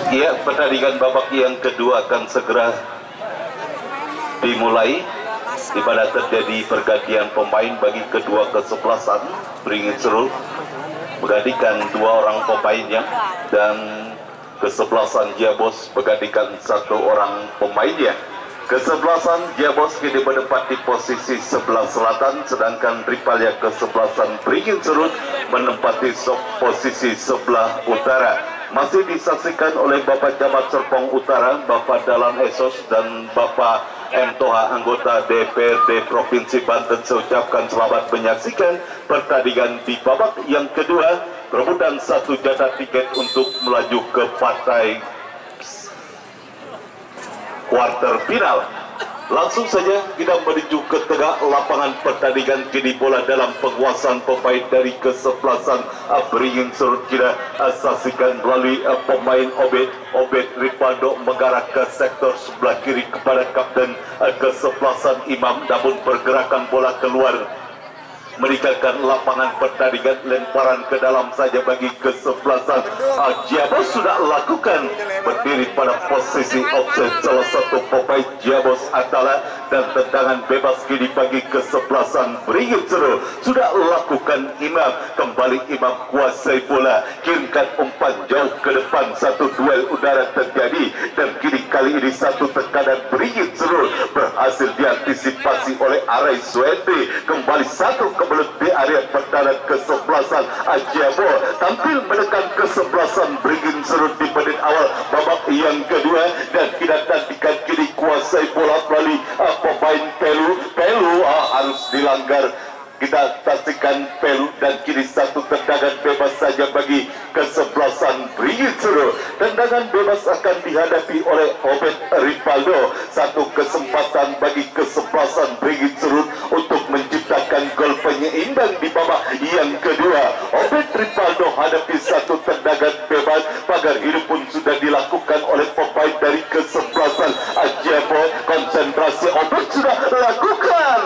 Ya, pertandingan babak yang kedua akan segera dimulai, di mana terjadi pergantian pemain bagi kedua kesebelasan. Beringin Serul menggantikan dua orang pemainnya dan kesebelasan Jabos menggantikan satu orang pemainnya. Kesebelasan Jabos kini menempati posisi sebelah selatan, sedangkan rivalnya kesebelasan Beringin Serul menempati posisi sebelah utara. Masih disaksikan oleh Bapak Camat Serpong Utara, Bapak Dalan Esos dan Bapak M. Toha, anggota DPRD Provinsi Banten. Saya ucapkan selamat menyaksikan pertandingan di babak yang kedua, perebutan satu jatah tiket untuk melaju ke partai quarter final. Langsung saja kita menuju ke tengah lapangan pertandingan. Kini bola dalam penguasaan pemain dari kesebelasan Beringin Serul. Kita saksikan melalui pemain Obed Ripaldo mengarah ke sektor sebelah kiri kepada kapten kesebelasan Imam, namun pergerakan bola keluar meninggalkan lapangan pertandingan. Lemparan ke dalam saja bagi kesebelasan Jabos sudah lakukan, berdiri pada posisi offside salah satu pemain Jabos Atala, dan tendangan bebas kini bagi kesebelasan Beringin Serul sudah lakukan Imam. Kembali Imam kuasai bola, kirimkan umpan jauh ke depan. Satu duel udara terjadi dan kini kali ini satu tekanan Beringin Serul berhasil diantisipasi oleh Arai Suwenti. Kembali satu kebelut di area pertahanan kesebelasan Jabo, tampil menekan kesebelasan Beringin Serul di menit awal babak yang kedua, dan kita nantikan kini kuasai bola melalui pemain Pelu harus dilanggar. Kita saksikan Pelu dan kini satu tendangan bebas saja bagi kesebelasan Beringin Serul. Tendangan bebas akan dihadapi oleh Obed Ripaldo. Satu kesempatan bagi kesebelasan Beringin Serul untuk menciptakan gol penyeimbang di babak yang kedua. Obed Ripaldo hadapi satu tendangan bebas. Pagar hidup pun sudah dilakukan oleh pemain dari kesebelasan Jabo. Konsentrasi Obed sudah lakukan.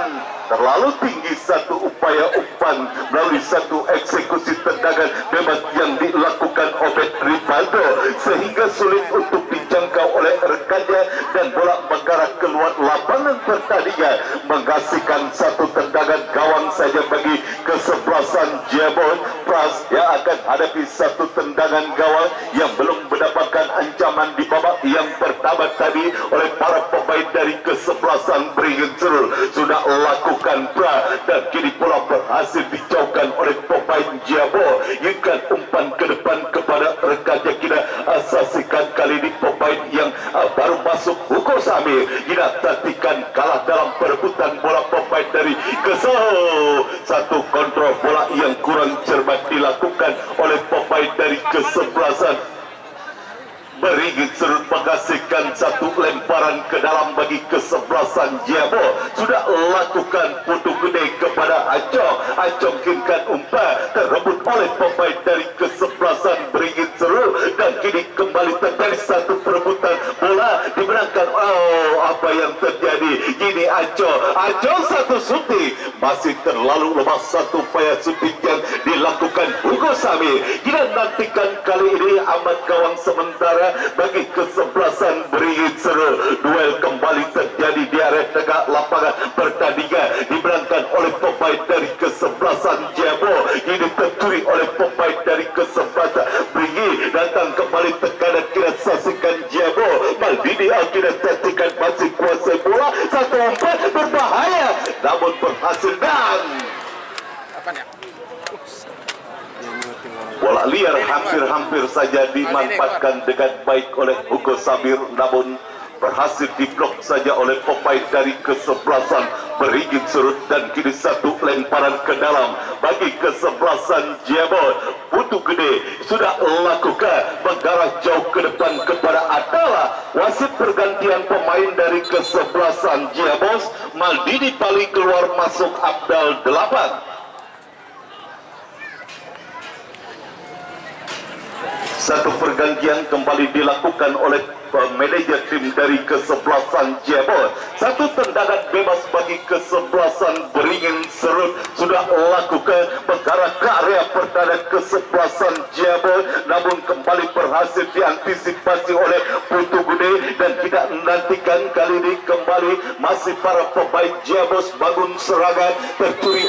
Terlalu tinggi satu upaya umpan melalui satu eksekusi tendangan bebas yang dilakukan Obed Ripaldo, sehingga sulit untuk dijangkau oleh rekannya dan bola mengarah keluar lapangan pertandingan. Menghasilkan satu tendangan gawang saja bagi kesebelasan Jabon. Pras yang akan hadapi satu tendangan gawang yang belum mendapatkan ancaman di babak yang pertama tadi oleh para pemain dari kesebelasan Beringin Serul. Sudah lakukan pra dan kini bola berhasil dijauhkan oleh pemain Jabo. Ikan umpan ke depan kepada rekannya. Kita saksikan kali ini pemain yang baru masuk, Hugo Samir. Kita tatikan kalah dalam perebutan bola pemain dari satu kontrol bola yang kurang cermat dilakukan oleh pemain dari kesebelasan Beringin Serul. Menghasilkan satu lemparan ke dalam bagi kesebelasan Jabo. Sudah lakukan putu gede kepada Acong. Acong kirimkan umpan, terebut oleh pemain dari kesebelasan Beringin Serul, dan kini kembali terjadi satu perebutan bola dimenangkan. Apa yang terjadi? Kini Acong satu suntik, masih terlalu lemah satu upaya suntik yang dilakukan Hugo Samir. Kita nantikan kali ini amat gawang sementara bagi kesebelasan Beringin Serul. Duel kembali terjadi di area tengah lapangan pertandingan, dimenangkan oleh pemain dari kesebelasan Jabo. Ini tercuri oleh pemain dari kesebelasan Beringin. Datang kembali tekanan, kita saksikan Jabo. Maldini akhirnya saksikan masih kuasai bola. Satu umpan berbahaya, namun berhasil dan bola liar hampir saja dimanfaatkan dengan baik oleh Hugo Samir, namun berhasil diblok saja oleh pemain dari kesebelasan Beringin Serul, dan kini satu lemparan ke dalam bagi kesebelasan Jabon. Putu gede sudah lakukan, mengarah jauh ke depan kepada Atala. Wasit pergantian pemain dari kesebelasan Jabos. Maldini paling keluar masuk Abdal 8. Satu pergantian kembali dilakukan oleh manajer tim dari kesebelasan Jebol. Satu tendangan bebas bagi kesebelasan Beringin Serut sudah lakukan mengarah ke area perdana kesebelasan Jebol, namun kembali berhasil diantisipasi oleh Putu Gede dan tidak menantikan kali ini kembali masih para pemain Jebol bangun serangan tercuri.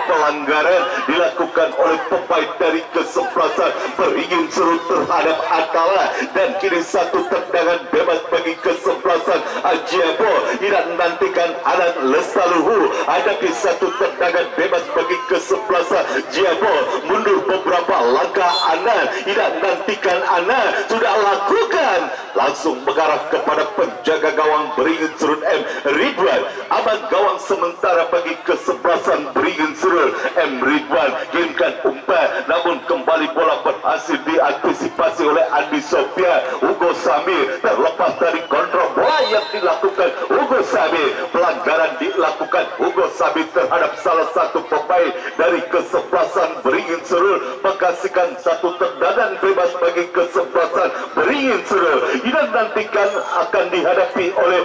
Pelanggaran dilakukan oleh pemain dari kesebelasan Beringin Serut terhadap Atala dan kini satu tendangan bebas bagi kesebelasan Jebol. Tidak menantikan Anan Lestaluhu, hadapi satu tendangan bebas bagi kesebelasan Jebol. Mundur beberapa langkah Anan, tidak menantikan Anan, sudah lakukan langsung mengarah kepada penjaga gawang Beringin Serut M. Ridwan. Aman gawang sementara bagi kesebelasan Beringin Serut M. Ridwan kirimkan umpan, namun kembali bola berhasil diantisipasi oleh Andi Sofia. Hugo Samir terlepas dari kontrol bola yang dilakukan Hugo Samir. Pelanggaran dilakukan Hugo Samir terhadap salah satu pemain dari kesebelasan Beringin Serut, menghasilkan satu tendangan bebas bagi kesebelasan Beringin Serut. Ini nantikan akan dihadapi oleh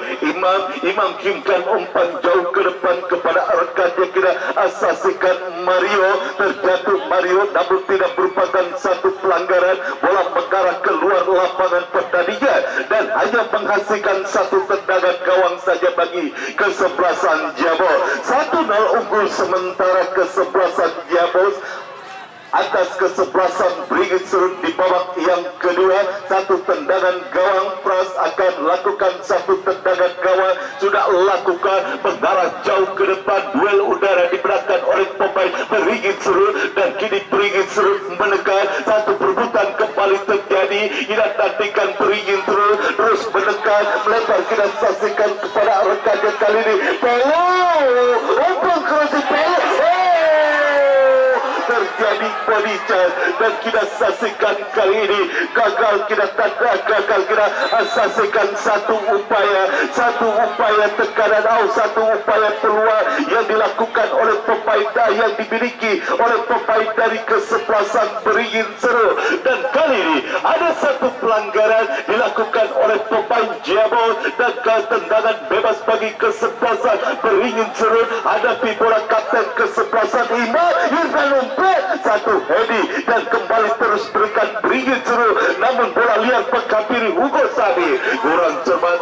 Imam kirimkan umpan jauh ke depan kepada rekannya, kira asasikan Mario. Terjatuh Mario namun tidak merupakan satu pelanggaran. Bola mengarah keluar lapangan pertandingan dan hanya menghasilkan satu tendangan gawang saja bagi kesebelasan Jebol. 1-0 unggul sementara kesebelasan Jebol atas kesebelasan Beringin Serut di babak yang kedua. Satu tendangan gawang, Pras akan lakukan satu tendangan gawang, sudah lakukan mengarah jauh ke depan. Duel udara dimenangkan oleh pemain Beringin Serut dan kini Beringin Serut menekan. Satu perebutan kembali terjadi, tidak nantikan Beringin Serut terus menekan, melempar, kita saksikan kepada rekannya kali ini. Pelo, umpan keras Pelo, terjadi body charge dan kita saksikan kali ini gagal kita saksikan satu upaya tekanan satu upaya peluang yang dilakukan oleh pemain yang dimiliki oleh pemain dari kesebelasan Beringin Serut. Dan kali ini ada satu pelanggaran dilakukan oleh pemain Jebol dan tendangan bebas bagi kesebelasan Beringin Serut. Hadapi bola kapten kesebelasan Irfan umpan satu heady dan kembali terus berikan Beringin Serut, namun bola liar menghampiri Hugo Sami, kurang cermat.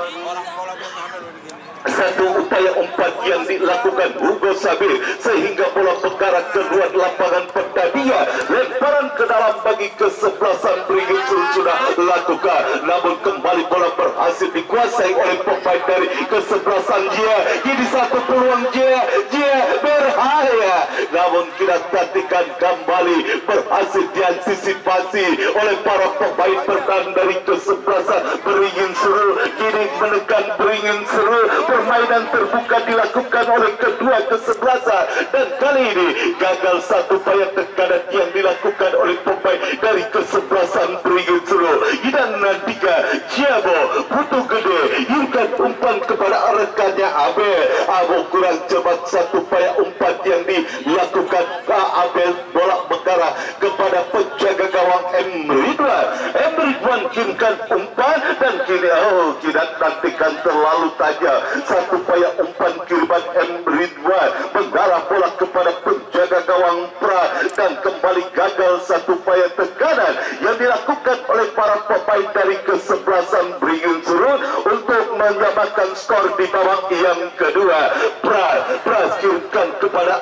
Satu upaya umpan yang dilakukan Hugo Sabir sehingga bola mengarah keluar lapangan pertandingan. Lemparan ke dalam bagi kesebelasan Beringin Serut sudah lakukan, namun kembali bola berhasil dikuasai oleh pemain dari kesebelasan Jia. Jadi satu peluang Jia berbahaya, namun kita perhatikan kembali berhasil diantisipasi oleh para pemain bertahan dari kesebelasan Beringin Serut. Kini menekan Beringin Serut. Permainan terbuka dilakukan oleh kedua kesebelasan dan kali ini gagal satu upaya tekanan yang dilakukan oleh pemain dari kesebelasan Beringin Serut. Dan nantikan Jebol Putu Gede yurkan umpan kepada rekannya Abel kurang cepat. Satu upaya umpan yang dilakukan Abel, bola mengarah kepada penjaga gawang M. Ridwan kirimkan umpan dan kini tidak nantikan terlalu tajam. Satu upaya umpan kiriman M. Ridwan mengarah bola kepada penjaga gawang Pra dan kembali gagal satu upaya tekanan yang dilakukan oleh para pemain dari kesebelasan Beringin Serut untuk menyamakan skor di babak yang kedua. Pra kirimkan kepada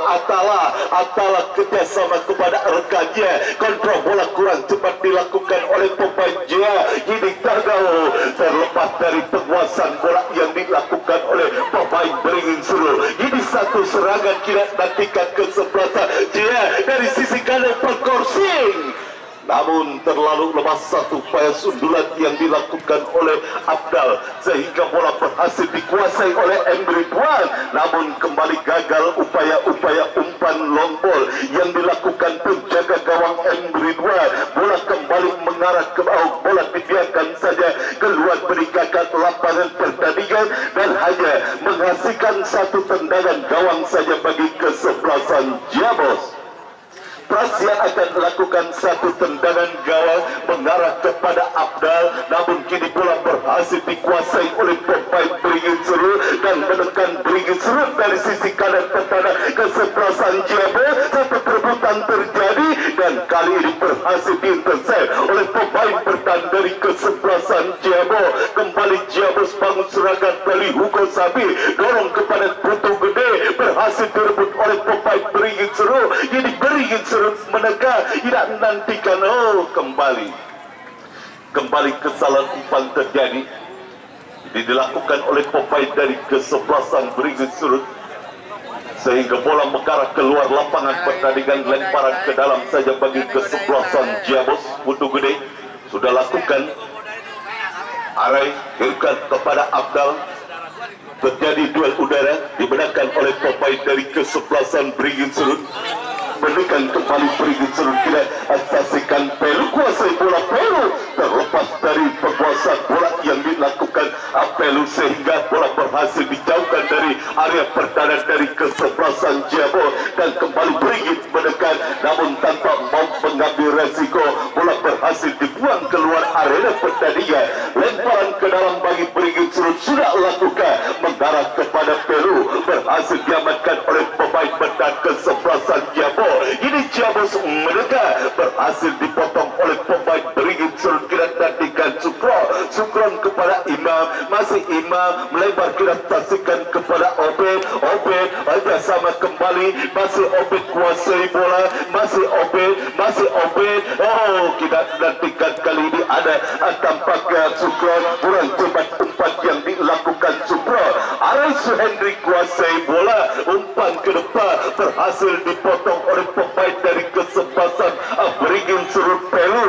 Atala kerjasama kepada rekannya, kontrol bola kurang cepat dilakukan oleh pemain Jia. Ini terlepas dari penguasaan bola yang dilakukan oleh pemain Beringin Serut. Ini satu serangan kita nantikan kesebelasan Jia dari sisi kanan perkorsing, namun terlalu lemah. Satu upaya sundulan yang dilakukan oleh Abdal sehingga bola berhasil dikuasai oleh M. Ridwan, namun kembali gagal upaya umpan long ball yang dilakukan penjaga gawang M. Ridwan. Bola kembali mengarah ke bawah, bola dibiarkan saja keluar meninggalkan lapangan pertandingan dan hanya menghasilkan satu tendangan gawang saja bagi kesebelasan Jebol. Prasian akan lakukan satu tendangan gawang mengarah kepada Abdal, namun kini bola berhasil dikuasai oleh pemain Beringin Serut dan menekan Beringin Serut dari sisi kanan pertahanan kesebelasan Jabo. Satu perebutan terjadi dan kali ini berhasil diintercept oleh pemain bertahan dari kesebelasan Jabo. Kembali Jabo bangun serangan dari Hugo Sabir, dorong kepada Putu Gede, berhasil direbut oleh pemain Beringin Serut. Ini Beringin Serut menegak, tidak menantikan. Kembali kesalahan umpan terjadi. Ini dilakukan oleh pemain dari kesebelasan Beringin Serut sehingga bola mengarah keluar lapangan pertandingan. Lemparan ke dalam saja bagi kesebelasan Jabos. Putu Gede sudah lakukan arai kirimkan kepada Abdal. Terjadi duel udara dimenangkan oleh pemain dari kesebelasan Beringin Serut. Menekan kembali Beringin Serut, tidak saksikan Pelu, kuasai bola Pelu, terlepas dari penguasaan bola yang dilakukan Pelu sehingga bola berhasil dijauhkan dari area pertahanan dari kesebelasan Jabo dan kembali Beringin menekan, namun tanpa mau mengambil resiko, bola berhasil dibuang keluar area pertandingan. Lemparan ke dalam bagi Beringin Serut sudah lakukan mengarah kepada Pelu, berhasil diamankan oleh pemain bertahan kesebelasan Jabo. Ini Jabos mereka berhasil dipotong oleh pemain Beringin Serut. Kita nantikan Sukron kepada Imam, masih Imam melebar, kita saksikan kepada Obed bersama kembali, masih Obed kuasai bola, masih Obed. Oh, kita nantikan kali ini ada tampaknya Sukron, kurang cepat umpan yang dilakukan Sukron. Arai Suhendri kuasai bola, umpan ke depan berhasil dipotong oleh pemain dari kesebelasan Beringin Serut. Pelu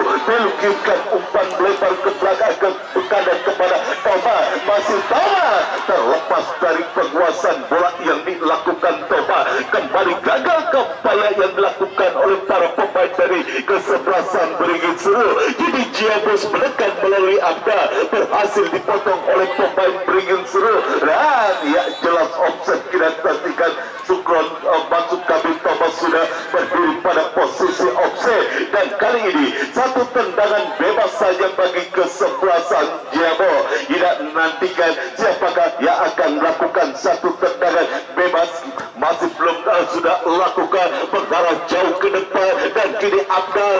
kirimkan umpan melebar ke belakang ke kanan kepada Toma, masih Toma, terlepas dari penguasaan bola yang dilakukan Toma. Kembali gagal upaya yang dilakukan oleh para pemain dari kesebelasan Beringin Serut. Jadi Jabos menekan melalui Abda, berhasil dipotong oleh pemain Beringin Serut dan ya jelas offset. Kita saksikan Sukron masuk kami, Thomas sudah berdiri pada posisi offset dan kali ini satu tendangan bebas saja bagi kesebelasan Jabo. Tidak menantikan siapakah yang akan melakukan satu tendangan bebas, masih belum sudah lakukan mengarah jauh ke depan dan kini Abdal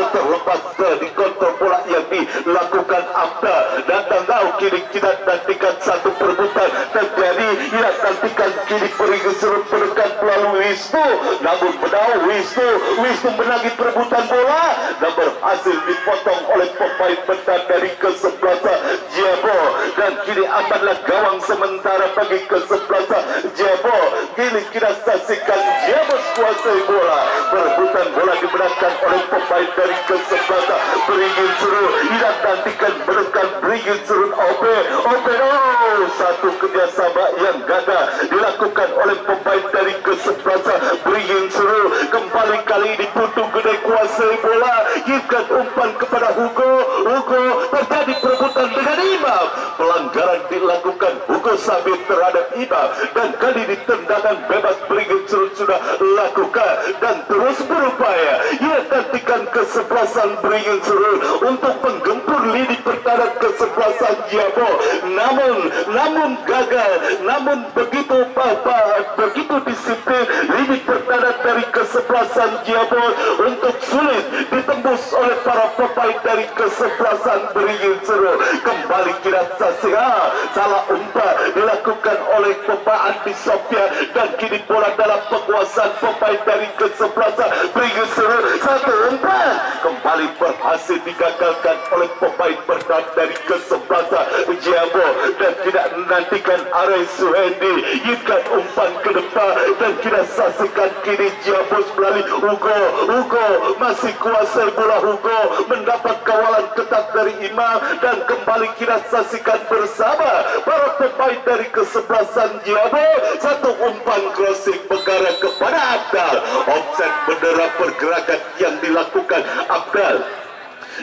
terlepas dari kontrol bola yang dilakukan Abdal. Datang kini kita nantikan satu perebutan terjadi. Kita nantikan kini Beringin Serut menekan melalui Wisnu, namun menang Wisnu menagi perebutan bola dan berhasil dipotong oleh pemain bertahan dari kesebelasan Jabo dan kini amanlah gawang sementara bagi kesebelasan Jabo. Kini kita saksikan Jabo kuasai bola, perebutan bola dimenangkan oleh pemain dari kesebelasan Beringin Serut. Kita nantikan menekan Beringin Serut. Satu kerjasama yang gagal dilakukan oleh pemain dari kesebelasan Beringin Serut. Kembali kali ini Putu Gede kuasai bola, kirimkan umpan kepada Hugo, terjadi perebutan dengan Imam. Pelanggaran dilakukan Hugo Sabit terhadap Imam dan kali ini tendangan bebas Beringin Serut sudah lakukan dan terus berupaya. Ia nantikan kesebelasan Beringin Serut untuk menggempur lini pertahanan kesebelasan Jabo, namun gagal. Namun begitu disiplin lini pertahanan dari kesebelasan Jabo untuk sulit ditembus oleh para pemain dari kesebelasan Beringin Serut. Kembali kita saksikan salah umpan dilakukan oleh pemain Andi Sofia dan kini bola dalam penguasaan pemain dari kesebelasan Beringin Serut. Satu umpan kembali berhasil digagalkan oleh pemain bertahan dari kesebelasan Jabo dan tidak menantikan Arai Suhendi, ikat umpan ke depan dan kita saksikan kini Jabos melalui Hugo masih kuasai bola. Hugo mendapat kawalan ketat dari Imam dan kembali kita saksikan bersama para pemain dari kesebelasan Jabo. Satu umpan crossing mengarah kepada Abdal, offset bendera pergerakan yang dilakukan Abdal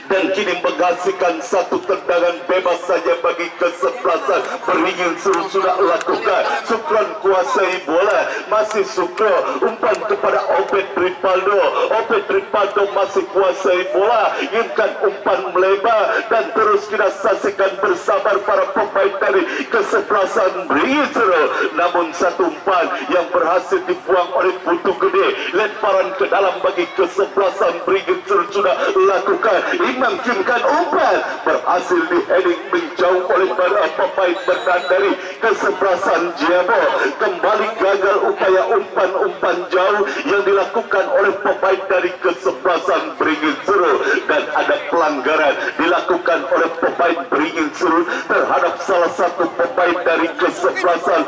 dan dan kini menghasilkan satu tendangan bebas saja bagi kesebelasan Beringin Suruh sudah lakukan. Sukron kuasai bola, masih Sukro umpan kepada Obed Ripaldo. Obed Ripaldo masih kuasai bola, inginkan umpan melebar dan terus kita saksikan bersabar para pemain dari kesebelasan Beringin Suruh. Namun satu umpan yang berhasil dibuang oleh Putu Gede, lemparan ke dalam bagi kesebelasan Beringin Suruh sudah lakukan. Imam kirimkan umpan berhasil di-heading menjauh oleh para pemain bertahan dari kesebelasan Jiabo. Kembali gagal upaya umpan jauh yang dilakukan oleh pemain dari kesebelasan Beringin Suruh, dan ada pelanggaran dilakukan oleh pemain Beringin Suruh terhadap salah satu pemain dari kesebelasan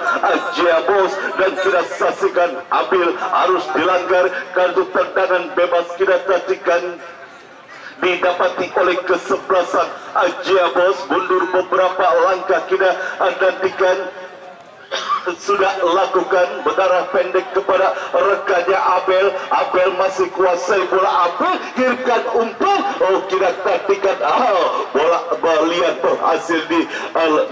Jiabos, dan kita saksikan Abil harus dilanggar kartu tendangan bebas. Kita saksikan didapati oleh kesebelasan Jiabos, mundur beberapa langkah. Kita nantikan sudah lakukan berdarah pendek kepada rekannya Abel. Abel masih kuasai bola. Abel kirimkan umpan. Oh, kita tatikan bola berlian berhasil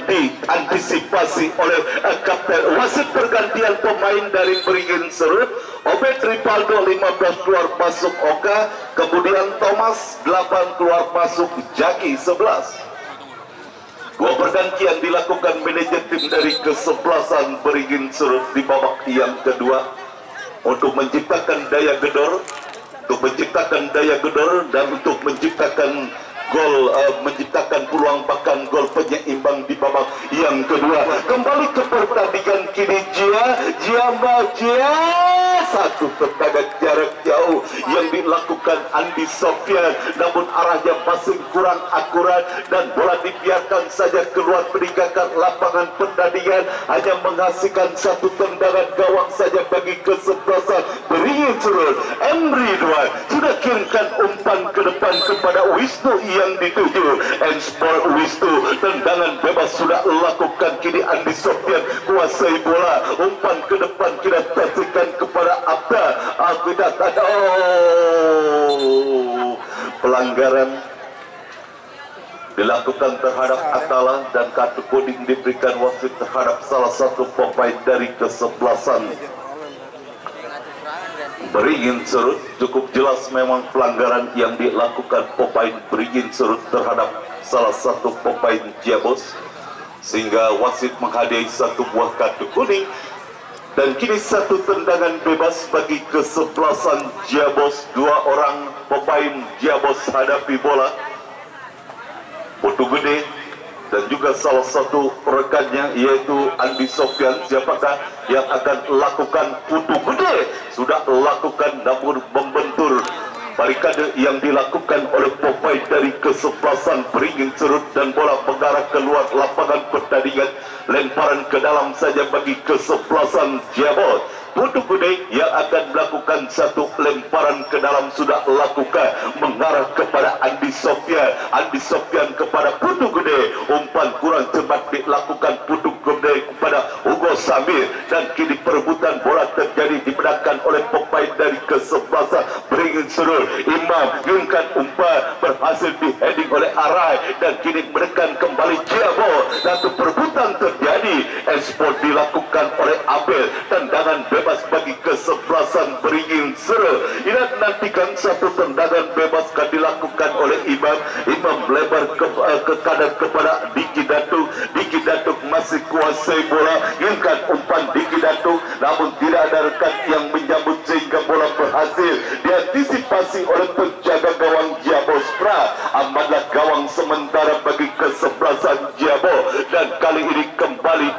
diantisipasi oleh kapten. Wasit pergantian pemain dari Beringin Suruh. Obed Ripaldo 15 keluar masuk Oka, kemudian Thomas 8 keluar masuk Jaki 11. Dua pergantian dilakukan manajer tim dari kesebelasan Beringin Suruh di babak yang kedua untuk menciptakan daya gedor, dan untuk menciptakan gol, menciptakan peluang bahkan gol penyeimbang di babak yang kedua. Kembali ke pertandingan kini Jia satu tendangan jarak jauh yang dilakukan Andi Sofyan, namun arahnya masih kurang akurat dan bola dibiarkan saja keluar meninggalkan lapangan pertandingan, hanya menghasilkan satu tendangan gawang saja bagi kesebelasan Beringin Suruh. Emri Duan sudah kirimkan umpan ke depan kepada Wisnu yang dituju. Sport Wisnu, tendangan bebas sudah lakukan. Kini Andi Sofyan kuasai bola, umpan ke depan kita saksikan kepada Abda. Kita ada pelanggaran dilakukan terhadap Atala dan kartu kuning diberikan wasit terhadap salah satu pemain dari kesebelasan Beringin Suruh. Cukup jelas memang pelanggaran yang dilakukan pemain Beringin Suruh terhadap salah satu pemain Jiabos, sehingga wasit menghadiahi satu buah kartu kuning. Dan kini satu tendangan bebas bagi kesebelasan Jiabos. Dua orang pemain Jiabos hadapi bola, Putu Gede dan juga salah satu rekannya yaitu Andi Sofyan. Siapakah yang akan lakukan? Putu Gede sudah lakukan, namun membentur barikade yang dilakukan oleh pemain dari kesebelasan Beringin Suruh, dan bola mengarah keluar lapangan pertandingan. Lemparan ke dalam saja bagi kesebelasan Jiabos. Putu Gede yang akan melakukan satu lemparan ke dalam sudah lakukan, mengarah kepada Andi Sofyan. Andi Sofyan kepada Putu Gede, umpan kurang cepat dilakukan Putu Gede kepada Hugo Samir, dan kini perebutan bola terjadi dimenangkan oleh pemain dari kesebelasan Beringin Suruh. Imam kirimkan umpan berhasil di-heading oleh Arai, dan kini menekan kembali Jiabos. Satu perebutan terjadi, Sport dilakukan oleh Abel, tendangan bebas bagi kesebelasan Beringin Suruh. Kita nantikan satu tendangan bebas akan dilakukan oleh Imam. Imam melebar ke kanan kepada Diki Datuk. Diki Datuk masih kuasai bola, inginkan umpan Diki Datuk, namun tidak ada rekan yang menyambut sehingga bola berhasil diantisipasi oleh penjaga gawang Jiabos Pra. Amanlah gawang sementara bagi kesebelasan Jiabos, dan kali ini kembali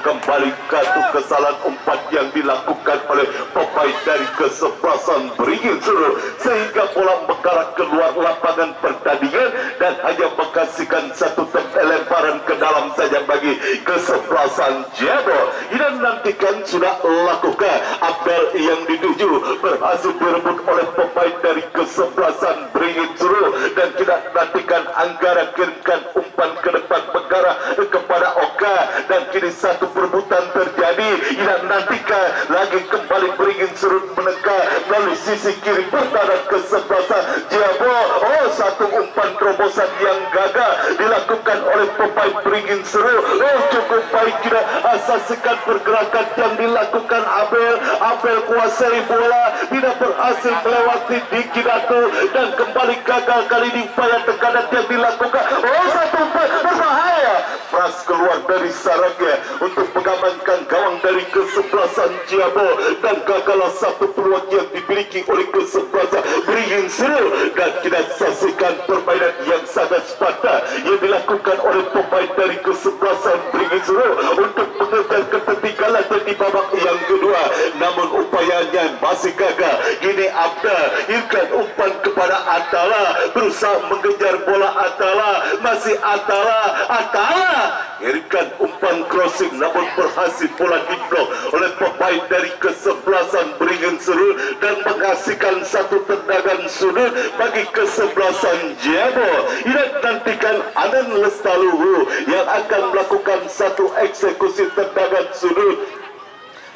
kembali kartu kesalahan umpan yang dilakukan oleh pemain dari kesebelasan Beringin Suruh, sehingga bola mengarah keluar lapangan pertandingan dan hanya menghasilkan satu lemparan ke dalam saja bagi kesebelasan Jiabos. Kita nantikan sudah lakukan. Abel yang dituju berhasil direbut oleh pemain dari kesebelasan Beringin Suruh, dan kita nantikan Anggara kirimkan umpan ke depan mengarah kepada Oka, dan kini satu perebutan terjadi. Kita nantikan lagi kembali Beringin Suruh menekan melalui sisi kiri pertahanan kesebelasan Jiabos. Satu umpan terobosan yang gagal dilakukan oleh pemain Beringin Seru. Cukup baik kita asasikan pergerakan yang dilakukan Abel kuasai bola, tidak berhasil melewati Diki Datu dan kembali gagal kali ini upaya tekanan yang dilakukan. Satu umpan berbahaya, Pras keluar dari sarangnya untuk mengamankan gawang dari kesebelasan Ciabo dan gagallah satu peluang yang dimiliki oleh kesebelasan Beringin Seru. Dan kita saksikan permainan yang sangat sepatah yang dilakukan oleh pemain dari kesebelasan Beringin Seru untuk mengejar ketertinggalan di babak yang kedua, namun upayanya masih gagal. Kini Abdal hilkan umpan kepada Atala, berusaha mengejar bola Atala, masih Atala hilkan umpan crossing, namun berhasil bola diblok oleh pemain dari kesebelasan Beringin Seru dan menghasilkan satu tendangan sudut bagi kesebelasan Ciabo. Ini nantikan Anan Lestaluhu yang akan melakukan satu eksekusi tendangan sudut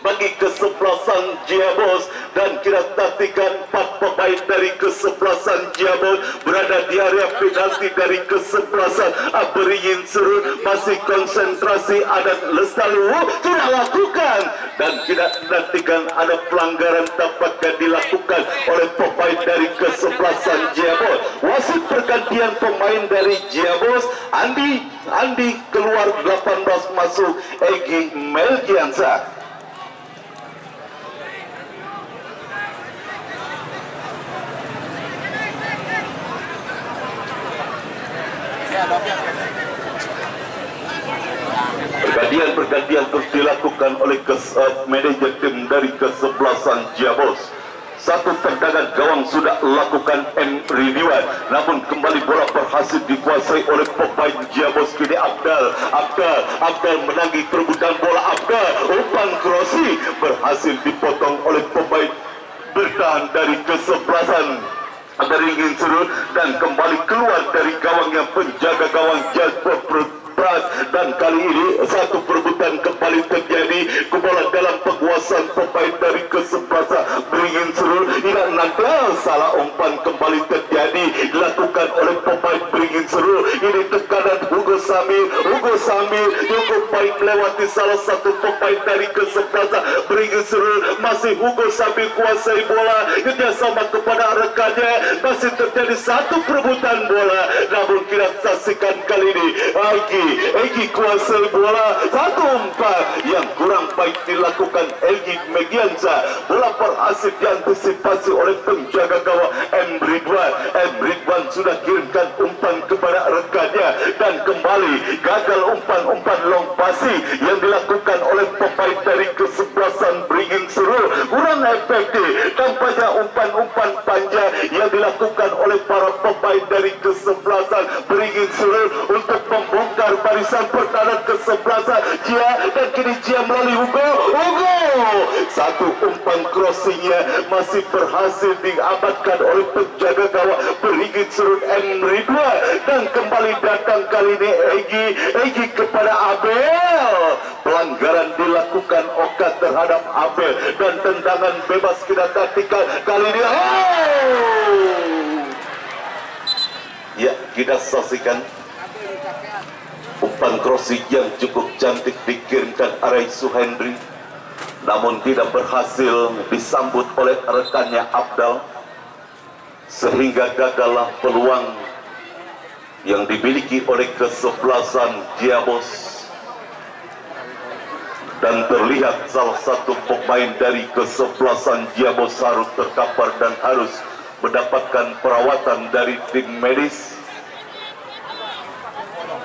bagi kesebelasan Ciabo, dan kita nantikan 4 pemain dari kesebelasan Ciabo berada di area penalti dari kesebelasan Beringin Seru. Masih konsentrasi Anan Lestaluhu sudah lakukan, dan kita nantikan ada pelanggaran tampaknya dilakukan oleh pemain dari kesebelasan Ciabo. Wasit pergantian pemain dari Ciabo, Andi keluar, 18 masuk Egy Melgiansa. Pergantian terus dilakukan oleh manajer tim dari kesebelasan Ciabo. Satu tendangan gawang sudah lakukan M. Ridwan, namun kembali bola berhasil dikuasai oleh pemain Ciabo. Kini Abdal menanggi perebutan bola. Umpan crossing berhasil dipotong oleh pemain bertahan dari kesebelasan Beringin Seru dan kembali keluar dari gawang yang penjaga gawang Jasper Pras, dan kali ini satu perebutan kembali terjadi ke bola dalam penguasaan pemain dari kesebelasan Beringin Seru. Tidak nanti salah umpan kembali terjadi dilakukan oleh pemain Beringin Seru. Ini tekanan Hugo Samir cukup baik melewati salah satu pemain dari kesebelasan Beringin Seru. Masih Hugo Samir kuasai bola, kerjasama kepada rekannya, masih terjadi satu perebutan bola, namun kita saksikan kali ini Egy kuasai bola, satu umpan yang kurang baik dilakukan Egy Megiansa. Bola berhasil diantisipasi oleh penjaga gawang M. Ridwan sudah kirimkan umpan kepada rekannya, dan kembali gagal umpan long pasi yang dilakukan oleh pemain dari kesebelasan Beringin Seru. Kurang efektif tampaknya umpan panjang yang dilakukan oleh para pemain dari kesebelasan Beringin Seru untuk membongkar barisan pertahanan kesebelasan Jia, dan kini Jia melalui Hugo. Satu umpan crossingnya masih berhasil diamankan oleh penjaga gawang Beringin Seru M. Ridwan, dan kembali datang kali ini Egy kepada Abel. Pelanggaran dilakukan Oka terhadap Abel dan tendangan bebas kita taktikal kali ini. Ya, kita saksikan umpan crossing yang cukup cantik dikirimkan Arai Suhendri, namun tidak berhasil disambut oleh rekannya Abdal, sehingga gagallah peluang yang dimiliki oleh kesebelasan Ciabo. Dan terlihat salah satu pemain dari kesebelasan Ciabo harus terkapar dan harus mendapatkan perawatan dari tim medis.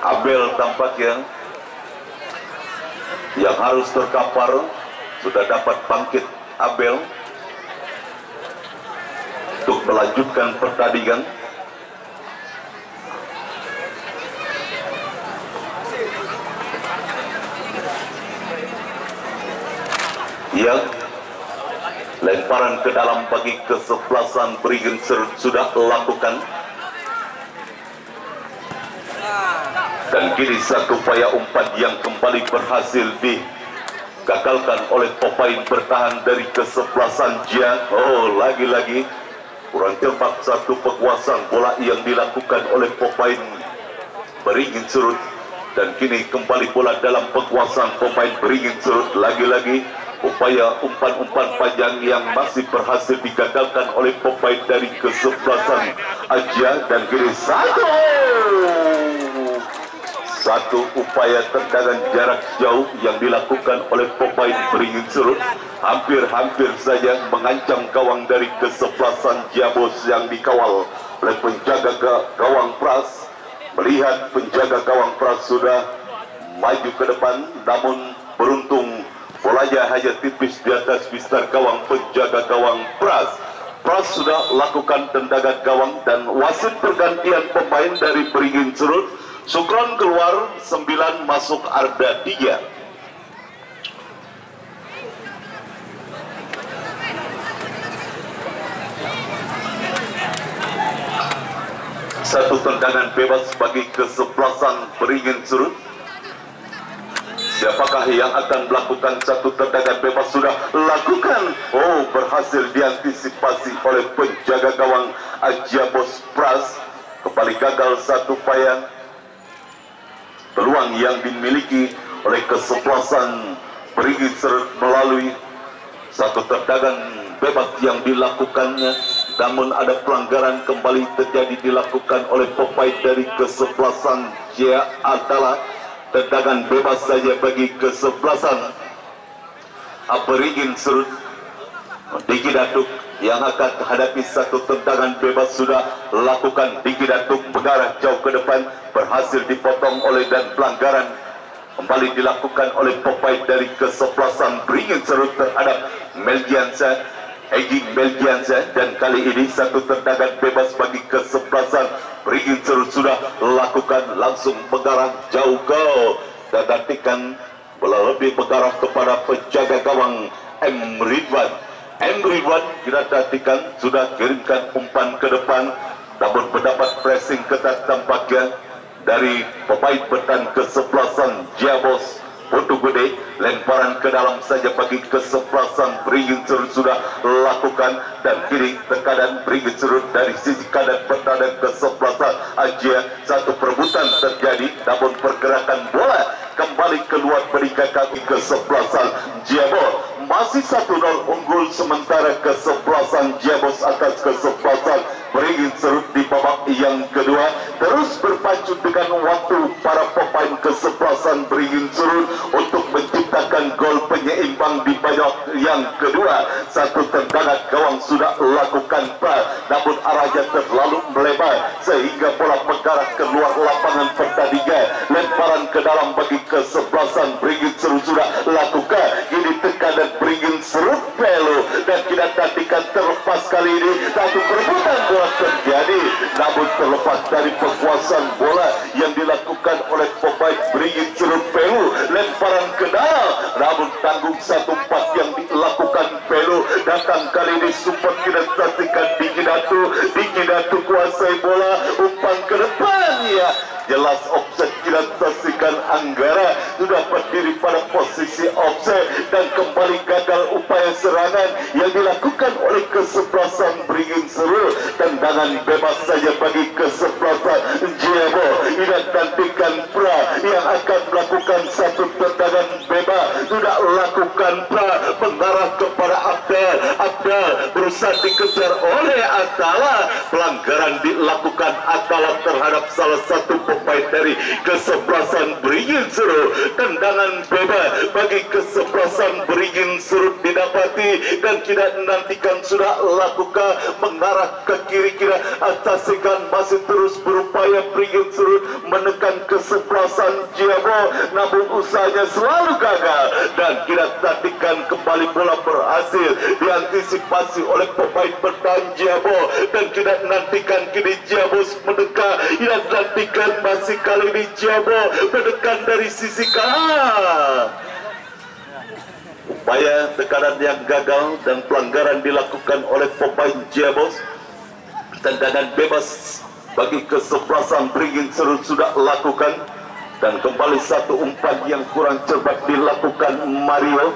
Abel tampaknya yang harus terkapar, sudah dapat bangkit Abel untuk melanjutkan pertandingan. Yang lemparan ke dalam bagi kesebelasan Beringin Seru sudah lakukan, dan kini satu upaya umpan yang kembali berhasil digagalkan oleh pemain bertahan dari kesebelasan Jia. Lagi-lagi kurang cermat satu penguasaan bola yang dilakukan oleh pemain Beringin Surut, dan kini kembali bola dalam penguasaan pemain Beringin Surut. Lagi-lagi upaya umpan-umpan panjang yang masih berhasil digagalkan oleh pemain dari kesebelasan Aja, dan kini satu upaya tendangan jarak jauh yang dilakukan oleh pemain Beringin Surut hampir-hampir saja mengancam gawang dari kesebelasan Jabos yang dikawal oleh penjaga gawang Pras. Melihat penjaga gawang Pras sudah maju ke depan, namun beruntung bolanya hanya tipis di atas bistar gawang penjaga gawang Pras. Pras sudah lakukan tendangan gawang dan wasit pergantian pemain dari Beringin Surut. Sukron keluar, 9 masuk Arda 3. Satu tendangan bebas bagi kesebelasan Beringin Surut. Siapakah yang akan melakukan satu tendangan bebas? Sudah lakukan. Oh, berhasil diantisipasi oleh penjaga gawang Ajabos Pras. Kembali gagal satu upaya. Peluang yang dimiliki oleh kesebelasan Beringin Surut melalui satu tendangan bebas yang dilakukannya, namun ada pelanggaran kembali terjadi dilakukan oleh pemain dari kesebelasan Jaya Atala. Tendangan bebas saja bagi kesebelasan Beringin Surut. Diki Datuk yang akan hadapi satu tendangan bebas sudah lakukan. Diki Datuk mengarah jauh ke depan, berhasil dipotong oleh dan pelanggaran kembali dilakukan oleh pemain dari kesebelasan Beringin Surut terhadap Melgiansa, Egi Melgiansa, dan kali ini satu tendangan bebas bagi kesebelasan Beringin Surut sudah lakukan, langsung mengarah jauh ke dan nantikan bola lebih mengarah kepada penjaga gawang M. Ridwan. M. Ridwan kita nantikan sudah kirimkan umpan ke depan, namun mendapat pressing ketat tampaknya dari pemain bertahan kesebelasan Jabos Putu Gede. Lemparan ke dalam saja bagi kesebelasan Beringin Surut sudah lakukan, dan kiri tekanan Beringin Surut dari sisi kanan bertahan kesebelasan Aja. Satu perebutan terjadi, namun pergerakan bola kembali keluar berikan kaki kesebelasan Jabos. Masih 1-0 unggul sementara kesebelasan Jabos atas kesebelasan Beringin Surut di babak yang kedua. Terus berpacu dengan waktu para pemain kesebelasan Beringin Surut untuk menciptakan gol penyeimbang di babak yang kedua. Satu tendangan gawang sudah lakukan namun arahnya terlalu melebar sehingga bola mengarah keluar lapangan pertandingan. Lemparan ke dalam bagi kesebelasan Beringin Surut sudah lakukan. Ini tekanan Beringin Surut pelu, dan kita nantikan terlepas kali ini satu perebutan bola terjadi, namun terlepas dari penguasaan bola yang dilakukan oleh pemain Beringin Surut pelu. Lemparan ke dalam, namun tanggung 1-4 yang dilakukan pelu. Datang kali ini super kita saksikan Diki Datu kuasai bola, umpan ke depan ya. Jelas offset, kita saksikan Anggara sudah berdiri pada posisi offset, dan kembali gagal upaya serangan yang dilakukan oleh kesebelasan Beringin Surut. Tendangan bebas saja bagi kesebelasan Jebo. Kita nantikan Pra yang akan melakukan satu tendangan bebas. Sudah lakukan Pra mengarah kepada Abdal. Abdal berusaha dikejar oleh Atala. Pelanggaran dilakukan Atala terhadap salah satu pemain dari kesebelasan Beringin Surut. Tendangan bebas bagi kesebelasan Beringin Surut didapati, dan kita nantikan sudah lakukan mengarah ke kiri. Kira saksikan masih terus berupaya Beringin Surut menekan kesebelasan Jabo, namun usahanya selalu gagal, dan kita nantikan kembali bola berhasil diantisipasi oleh pemain bertahan Jabo, dan kita nantikan kini Jabo mendekat. Kita nantikan masih kali ini Jabo mendekat dari sisi kanan. Upaya tekanan yang gagal dan pelanggaran dilakukan oleh pemain Jabos. Tendangan bebas bagi kesebelasan Beringin Surut sudah lakukan, dan kembali satu umpan yang kurang cermat dilakukan Mario.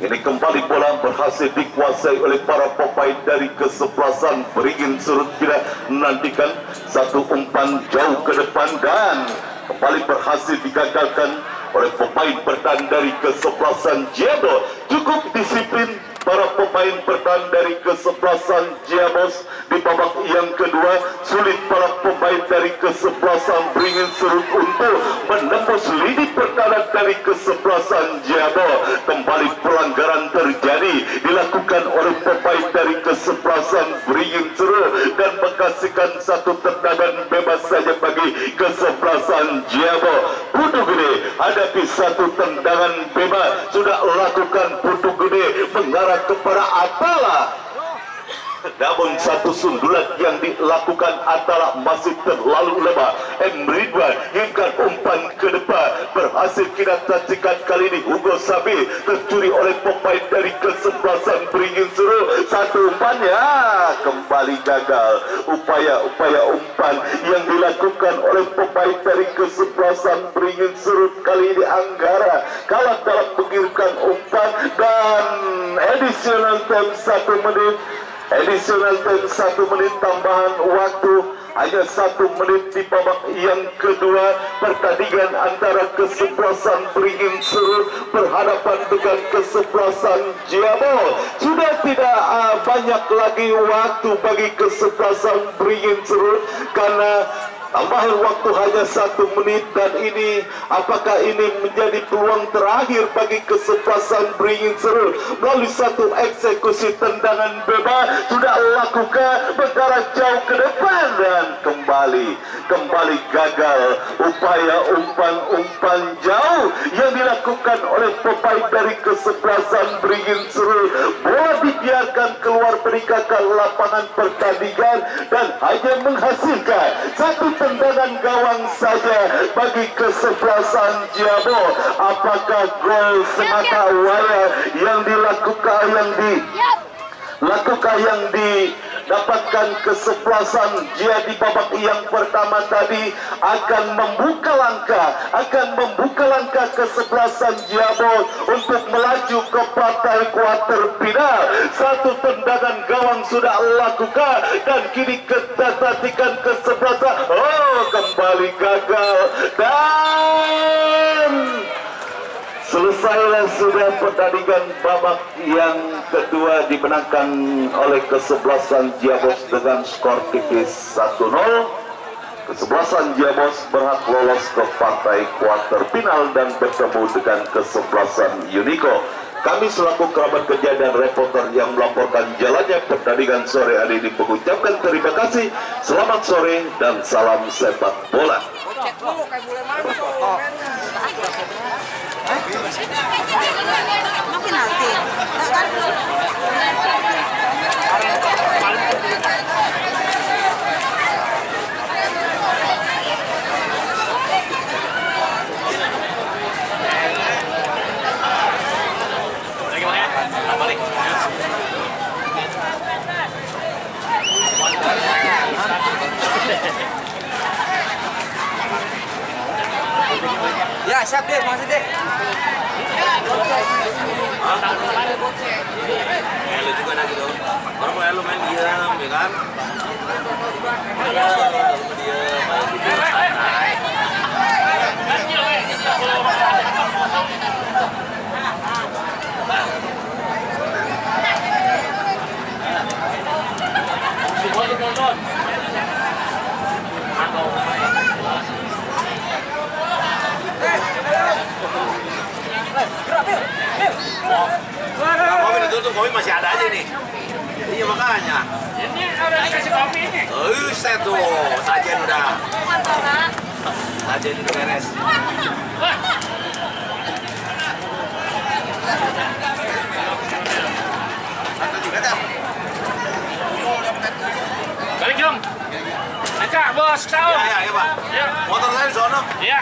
Ini kembali bola berhasil dikuasai oleh para pemain dari kesebelasan Beringin Surut. Kita nantikan satu umpan jauh ke depan dan kembali berhasil digagalkan oleh pemain bertahan dari kesebelasan Jabo. Cukup disiplin para pemain bertahan dari kesebelasan Jabos di babak yang kedua. Sulit para pemain dari kesebelasan Beringin Surut untuk menembus lini pertahanan dari kesebelasan Jabo. Kembali pelanggaran terjadi dilakukan oleh pemain dari kesebelasan Beringin Surut dan menghasilkan satu tendangan bebas saja bagi kesebelasan Jabo. Putu Gede hadapi satu tendangan bebas, sudah lakukan Putu Gede mengarah kepada Atala. Namun satu sundulan yang dilakukan Atala masih terlalu lemah. Ridwan hingga umpan ke depan berhasil kita saksikan kali ini. Hugo Sabi tercuri oleh pemain dari kesebelasan Beringin Surut. Satu umpan ya kembali gagal. Upaya umpan yang dilakukan oleh pemain dari kesebelasan Beringin Surut kali ini Anggara kalah dalam mengirimkan umpan dan additional time 1 menit. Additional time 1 menit tambahan waktu. Hanya 1 menit di babak yang kedua. Pertandingan antara kesebelasan Beringin Surut berhadapan dengan kesebelasan Jabo. Sudah tidak banyak lagi waktu bagi kesebelasan Beringin Surut karena tambahan waktu hanya 1 menit. Dan ini apakah ini menjadi peluang terakhir bagi kesebelasan Beringin Surut melalui satu eksekusi tendangan bebas sudah lakukan mengarah jauh ke depan dan kembali gagal upaya umpan jauh yang dilakukan oleh pemain dari kesebelasan Beringin Surut. Bola dibiarkan keluar meninggalkan lapangan pertandingan dan hanya menghasilkan satu tendangan gawang saja bagi kesebelasan Jabo. Apakah gol semata wayang yang dilakukan yang didapatkan kesebelasan Jia di babak yang pertama tadi akan membuka langkah kesebelasan Jabo untuk melaju ke partai kuarter final. Satu tendangan gawang sudah lakukan dan kini ketatikan kesebelasan kembali gagal dan selesailah sudah pertandingan babak yang kedua dimenangkan oleh kesebelasan Jabos dengan skor tipis 1-0. Kesebelasan Jabos berhak lolos ke partai kuarter final dan bertemu dengan kesebelasan Unico. Kami selaku kerabat kerja dan reporter yang melaporkan jalannya pertandingan sore hari ini mengucapkan terima kasih. Selamat sore dan salam sepak bola. Mungkin nanti. Ya, siap deh, masih deh. Lu juga nak gitu. Orang mulai lu main diam, ya kan? Kopi ditutup, kopi masih ada aja nih. Iya makanya. Ini udah dikasih kopi ini. Set tuh, sajian udah. Sajian udah beres. Balik dong. Eka, bos, tahu. Iya, Pak. Ya. Motor saya di sono. Iya.